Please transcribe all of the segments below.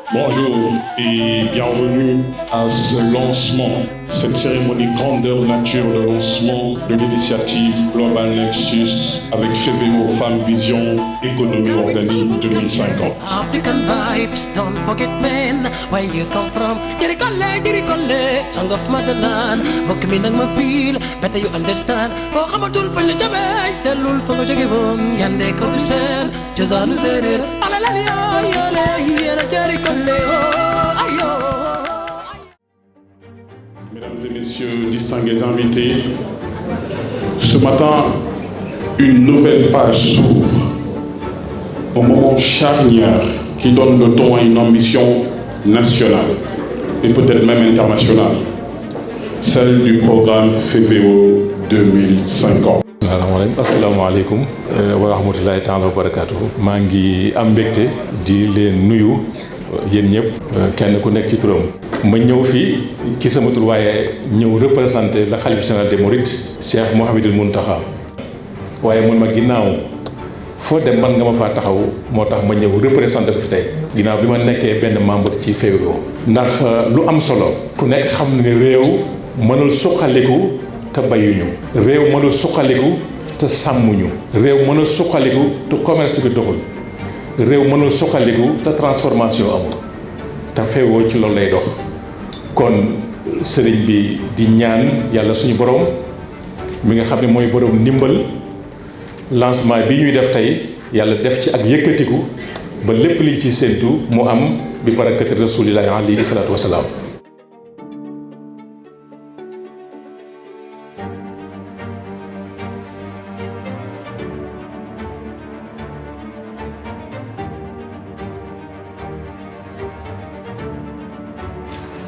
Bonjour et bienvenue à ce lancement, cette cérémonie grandeur nature de lancement de l'initiative Global Nexus avec FEVEO Femmes Vision Économie Organique 2050. African vibes, don't forget men, where you come from. Dirikole, song of motherland. Mbokk mi nag ma feel, better you understand. Boo xamatul fañ la jëmee, dellul fa nga jóge woon. Yande ko du seen, cosaanu séeréer. Alalali yoo yoole, yéena dirikole oh ayo. Mesdames et messieurs, distingués invités, ce matin, une nouvelle page s'ouvre. Au moment charnière qui donne le ton à une ambition nationale et peut-être même internationale, celle du programme FEVEO 2050. asalaamaaleykum wa rahmatulahi taala wa barakaatuhu. maa ngi am mbégte di leen nuyu yéen ñëpp kenn ku nekk ci turam. ma ñëw fii ci sama tur waaye ñëw représenté la xalifa général des mourides Cheikh Mouhamadoul Mountakha waaye mun ma ginnaaw foo dem man nga ma faa taxaw moo tax ma ñëw représenté ko fi tey ginnaaw bi ma nekkee benn membre ci FEVEO. ndax lu am solo ku nekk xam ne réew mënul suqaliku te bayuñu, réew mënul suqaliku te sàmmuñu, réew mënul suqaliku te commerce bi doxul, réew mënul suqaliku te transformation amul te FEVEO ci loolu lay dox. kon sëriñ bi di ñaan yàlla suñu borom mi nga xam ne mooy borom ndimbal lancement bi ñuy def tey yàlla def ci ak yëkkatiku ba lépp liñ ci séentu mu am bi barakati rasulillahi alayhi salaatu wasalaam.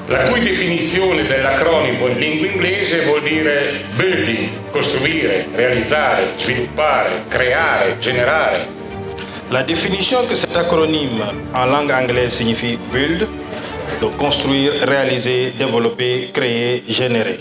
La cui definizione dell'acronimo in lingua inglese vuol dire building, costruire, realizzare, sviluppare, creare, generare. La définition que cet acronyme en langue anglaise signifie build, donc construire, réaliser, développer, créer, générer.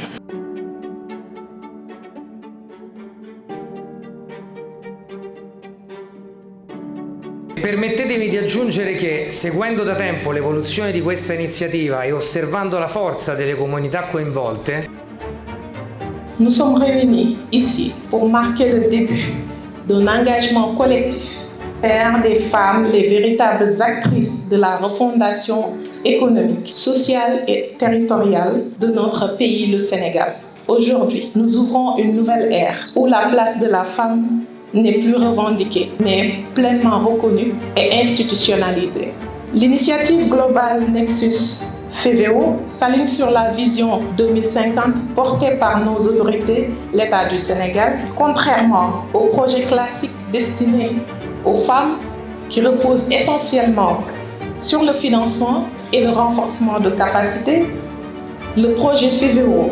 Permettetemi di aggiungere che, seguendo da tempo l'evoluzione di questa iniziativa e osservando la forza delle comunità coinvolte, nous sommes réunis ici pour marquer le début d'un engagement collectif, faire des femmes les véritables actrices de la refondation économique, sociale et territoriale de notre pays, le Sénégal. Aujourd'hui, nous ouvrons une nouvelle ère où la place de la femme n'est plus revendiquée, mais pleinement reconnue et institutionnalisée. L'initiative globale Nexus FEVEO s'aligne sur la vision 2050 portée par nos autorités, l'État du Sénégal, contrairement aux projets classiques destinés aux femmes qui reposent essentiellement sur le financement et le renforcement de capacités. Le projet FEVEO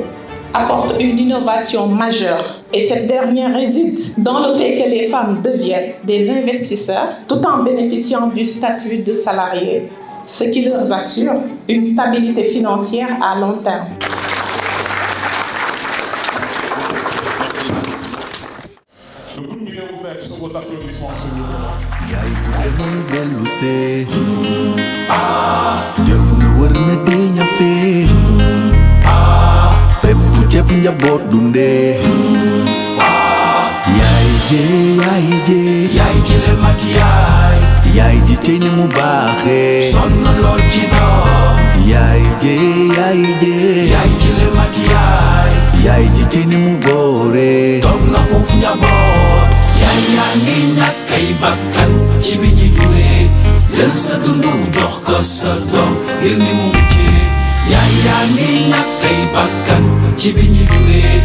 apporte une innovation majeure et cette dernière réside dans le fait que les femmes deviennent des investisseurs tout en bénéficiant du statut de salarié, ce qui leur assure une stabilité financière à long terme. Le groupe est ouvert sur votre applaudissement, Ceeb njaboot dundee yaay ji le mag yaay ji tey ni mu baaxee sonn lool ci doom yaay ji le mag yaay ji tey ni mu góoree toog na uuf njaboot yaay yaa ngi ñàkk ay bakkan ci bi ñi juree jël sa dundu jox ko sa doom ngir ni mu muccee yaay yaa ngi ñàkk ay bakkan ci bi ñi juree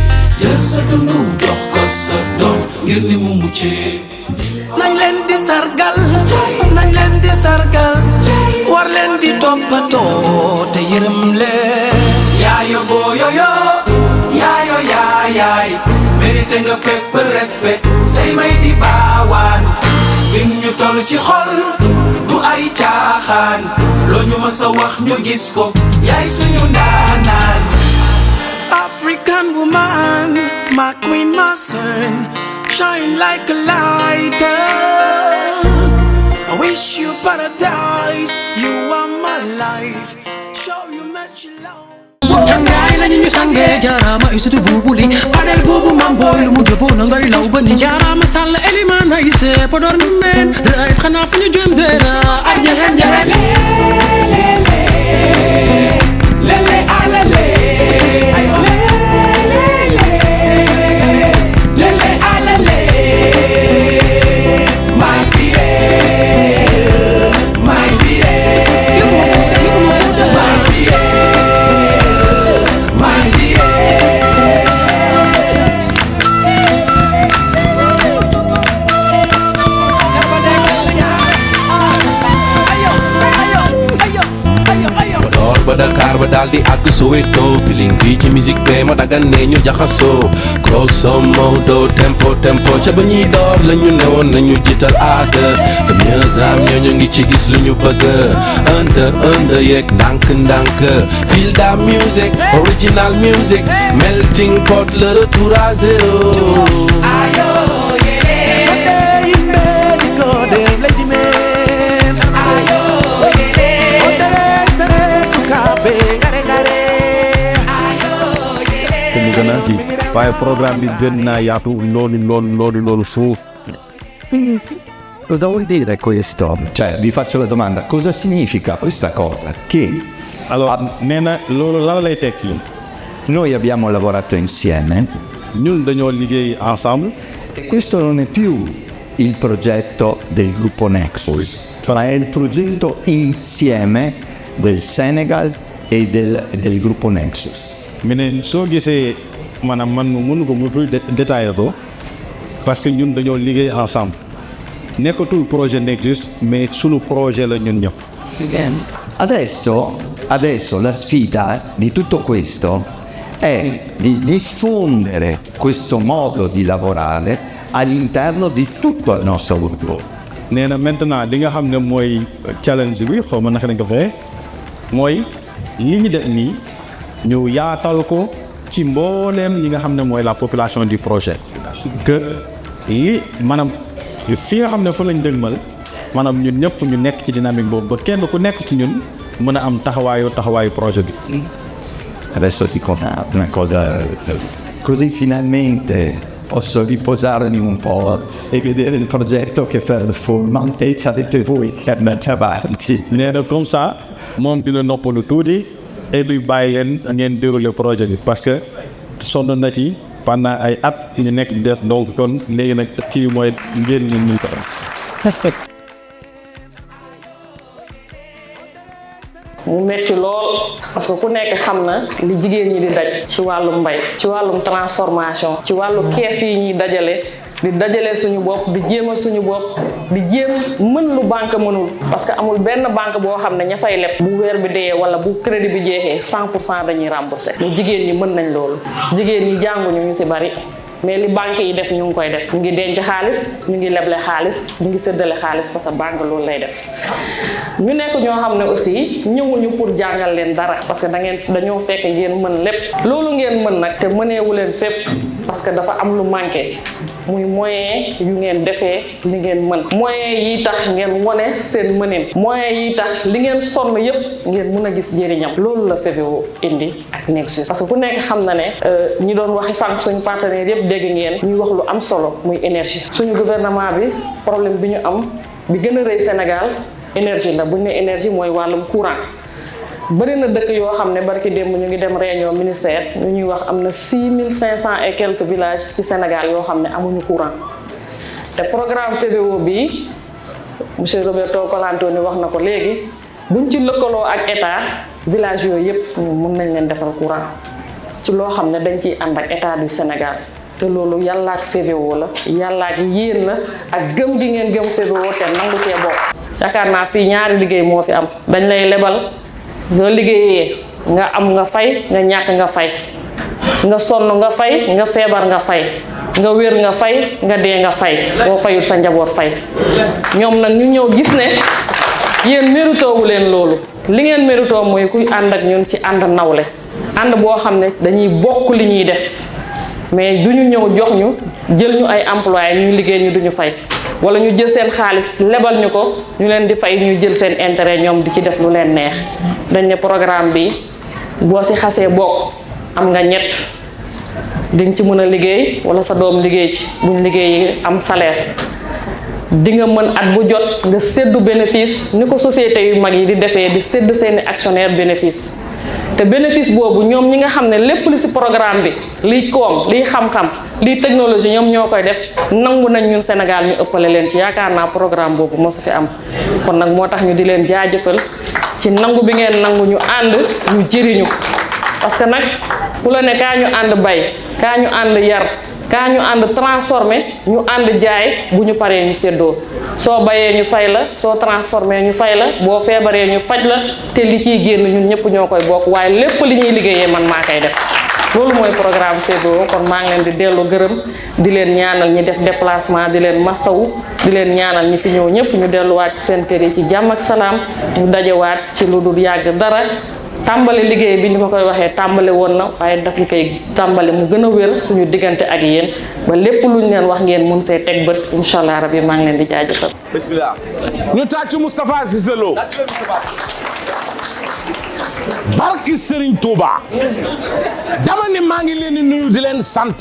jël sa dundu jox ko sa doom ngir ni mu muccee. nañ leen di sargal war leen di toppatoo te yërëm leen. yaayo booyoyo yaayo yaay mérité nga fépp respect say may di baawaan fi ñu toll ci xol du ay caaxaan loo ñu mës a wax ñu gis ko yaay suñu ndaanaan. African woman, my queen, my sun, shine like a light. I wish you paradise, you are my life. Show you much love. Jangai la ñu sangé jarama isutu bubuli padel bubu mamboy lu mu jëfo na ngay law ba ni jarama sall eliman ay se podor ni men ray xana fu ñu jëm dera ar jaxen jaxen lele alale ay lele alale my fire my ba Dakar ba daal di àgg Soweto feeling bi ci musique be ma dagan ne ñu jaxasoo grosso modo tempo tempo ca ba ñuy door la ñu newoon nañu jiital aada de mieux am ñoo ngi ci gis lu ñu bëgg under yeeg ndànk ndànk feel da music original music melting pot le retour à zéro waaye programme bi gën naa yaatu loolu su. Cosa vuol dire questo? Cioè, vi faccio la domanda, cosa significa questa cosa? Che nee na loolu lan lay tekki. Noi abbiamo lavorato insieme. Ñun dañoo liggéey ensemble. E questo non è più il progetto del gruppo Nexus, ma è il progetto insieme del Senegal e del gruppo Nexus. Mais soo gisee maanaam man mënu ko mu détaillé ko parce que ñun dañoo liggéey ensemble nekkatul projet Nexus mais sunu projet la ñun ñëpp. Adesso la sfida di tutto questo è di diffondere questo modo di lavorare all'interno di tutto il nostro gruppo. Nee na maintenant li nga xam ne mooy challenge bi xaw ma naka lañ ko fee mooy li ñu def nii ñu yaatal ko ci mbooleem li nga xam ne mooy la population du projet que yi maanaam fi nga xam ne fa lañ dëgmal maanaam ñun ñëpp ñu nekk ci dynamique boobu ba kenn ku nekk ci ñun mën a am taxawaayu projet bi. Adesso ti conto una cosa, così finalmente posso riposarmi un po' e vedere il progetto che formalmente avete voi che andate avanti. Nee na comme ça moom dina noppalu tuuti et puis bàyyi leen ngeen déroulé projet bi parce que sonn na ci pendant ay at ñu nekk di des donc kon léegi nag kii mooy ngeen ñu ko mu metti lool parce que ku nekk xam na li jigéen ñi di daj ci wàllum mbay ci wàllum transformation ci wàllu kees yi ñuy dajale suñu bopp di jéem suñu bopp di jéem mën lu banque mënul parce que amul benn banque boo xam ne ña fay leb bu weer bi dee wala bu crédit bi jeexee 100% dañuy remboursé mais jigéen ñi mën nañ loolu jigéen ñi jànguñu ñu ci bari mais li banque yi def ñu ngi koy def ñu ngi denc xaalis ñu ngi leble xaalis ñu ngi séddale xaalis parce que banque loolu lay def ñu nekk ñoo xam ne aussi ñëwuñu pour jàngal leen dara parce que dañoo fekk ngeen mën lépp loolu ngeen mën nag te mëneewu leen fépp parce que dafa am lu manqué muy moyen yu ngeen defee li ngeen mën moyen yi tax ngeen wone seen mënin moyen yi tax li ngeen sonn yépp ngeen mën a gis njëriñam loolu la FEVEO indi ak Nexus parce que ku nekk xam na ne ñi doon waxi sànq suñu partenaire yépp dégg ngeen ñuy wax lu am solo muy énergie suñu gouvernement bi problème bi ñu am bi gën a rëy Sénégal énergie la bu ñu ne énergie mooy wàllum courant bëri na dëkk yoo xam ne barki démb ñu ngi dem réunion ministère ñu ñuy wax am na 6500 et quelques villages ci Sénégal yoo xam ne amuñu courant te programme FEVEO bi monsieur Roberto Colantoni wax na ko léegi buñ ci lëkkaloo ak état village yooyu yëpp mën nañ leen defal courant ci loo xam ne dañ ciy ànd ak état du Sénégal te loolu yàlla ak FEVEO la yàlla ak yéen la ak gëm gi ngeen gëm FEVEO te nangu cee bokk yaakaar naa fii ñaari liggéey moo fi am dañ lay lebal nga liggéeyee nga am nga fay nga ñàkk nga fay nga sonn nga fay nga feebar nga fay nga wér nga fay nga dee nga fay boo fayul sa njaboot fay ñoom nag ñu ñëw gis ne yéen méritoowu leen loolu li ngeen méritoo mooy kuy ànd ak ñun ci ànd nawle ànd boo xam ne dañuy bokk li ñuy def mais duñu ñëw jox ñu jël ñu ay employé ñuy liggéey ñu duñu fay wala ñu jël seen xaalis lebal ñu ko ñu leen di fay ñu jël seen intérêt ñoom di ci def lu leen neex. dañ ne programme bi boo ci xasee bokk am nga ñett di nga ci mën a liggéey wala sa doom liggéey ci buñ liggéey am salaire. di nga mën at bu jot nga séddu bénéfice ni ko société yu mag yi di defee di sédd seeni actionnaire bénéfice te bénéfice boobu ñoom ñi nga xam ne lépp li ci programme bi liy koom liy xam-xam liy technologie ñoom ñoo koy def nangu nañ ñun Sénégal ñu ëppale leen ci yaakaar naa programme boobu mosu fi am kon nag moo tax ñu di leen jaajëfal ci nangu bi ngeen nangu ñu ànd ñu jëriñu parce que nag ku la ne kaa ñu ànd bay kaa ñu ànd yar kaa ñu ànd transformé ñu ànd jaay bu ñu paree ñu séddoo soo bayee ñu fay la soo transformé ñu fay la boo feebaree ñu faj la te li ciy génn ñun ñëpp ñoo koy bokk waaye lépp li ñuy liggéeyee man maa koy def loolu mooy programme séddoo kon maa ngi leen di dellu gërëm di leen ñaanal ñi def déplacement di leen masawu di leen ñaanal ñi fi ñëw ñëpp ñu delluwaat ci seen kër yi ci jàmm ak salaam ñu dajewaat ci lu dul yàgg dara tàmbale liggéey bi ni ma koy waxee tàmbale woon na waaye daf ñu koy tàmbale mu gën a wér suñu diggante ak yéen ba lépp luñ leen wax ngeen mun see teg bët incha allah rabi maa ngi leen di jaajëfal. bismillah. ñu tàccu Moustapha Cissé Lo. barki Serigne Touba. dama ne maa ngi leen di nuyu di leen sant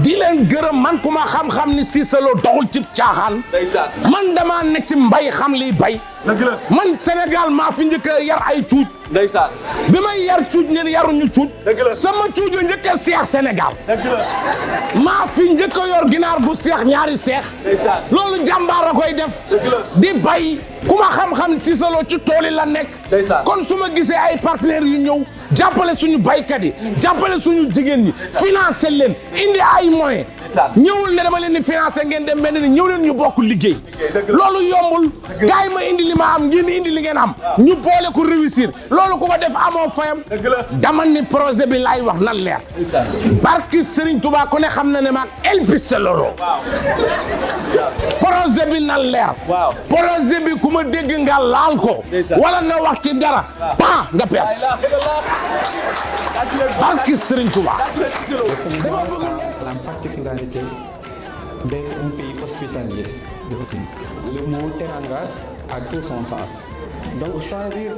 di leen gërëm man ku ma xam-xam ni Cissé Lo doxul ci caaxaan. man dama ne ci mbay xam liy bay. man Sénégal maa fi njëkk a yar ay cuuj. ndeysaan bi may yar cuuj ngeen yaruñu cuuj. sama cuuj njëkk a seex Sénégal. maa fi njëkk a yor ginaar bu seex ñaari seex. loolu jàmbaar a koy def. di bay ku ma xam-xam Cissé Lo ci tool yi la nekk. kon su ma gisee ay partenaires yu ñëw jàppale suñu baykat yi jàppale suñu jigéen ñi financer leen indi ay moyens. ñëwul ne dama leen di financer ngeen dem benn ni ñëw leen ñu bokk liggéey. loolu yombul kaay ma indi li ma am ngeen indi li ngeen am ñu boole ko réussir loolu ku ko def amoo fayam. dama ni projet bi laay wax nan leer. barki Serigne Touba ku ne xam na ne maag Elvis Seloro. projet bi nan leer. projet bi ku ma dégg nga laal ko. wala nga wax ci dara. nga perte. barki Serigne Touba. La particularité d'être un pays hospitalier. Le mot teranga a tout son sens. Donc choisir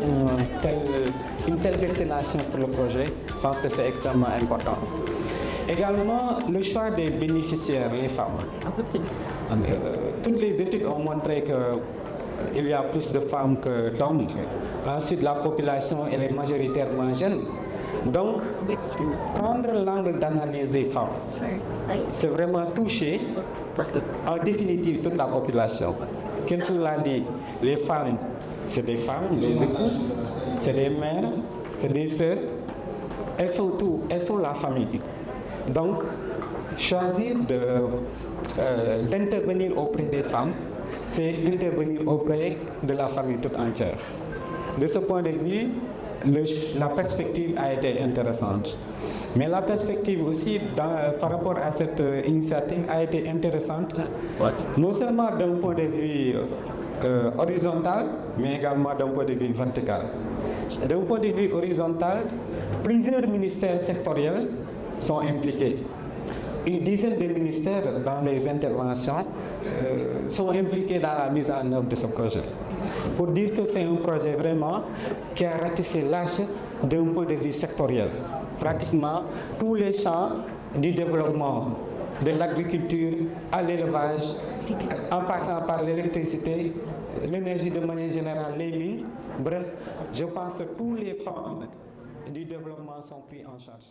une telle destination pour le projet, je pense que c'est extrêmement important. Également, le choix des bénéficiaires, les femmes. Toutes les études ont montré qu'il y a plus de femmes que d'hommes. Ensuite, la population elle est majoritairement jeune. Donc, prendre l'angle d'analyse des femmes, c'est vraiment toucher en définitive toute la population. Quelqu'un l'a dit, les femmes, c'est des femmes, les épouses, c'est des mères, c'est des sœurs, elles sont tout, elles sont la famille. Donc, choisir d'intervenir auprès des femmes, c'est intervenir auprès de la famille toute entière. De ce point de vue, la perspective a été intéressante. Mais la perspective aussi par rapport à cette initiative a été intéressante, non seulement d'un point de vue horizontal, mais également d'un point de vue vertical. D'un point de vue horizontal, plusieurs ministères sectoriels sont impliqués. Une dizaine de ministères dans les interventions sont impliqués dans la mise en œuvre de ce projet. Pour dire que c'est un projet vraiment qui a ratissé large d'un point de vue sectoriel. Pratiquement tous les champs du développement, de l'agriculture à l'élevage, en passant par l'électricité, l'énergie de manière générale, les mines. Bref, je pense que tous les pans du développement sont pris en charge.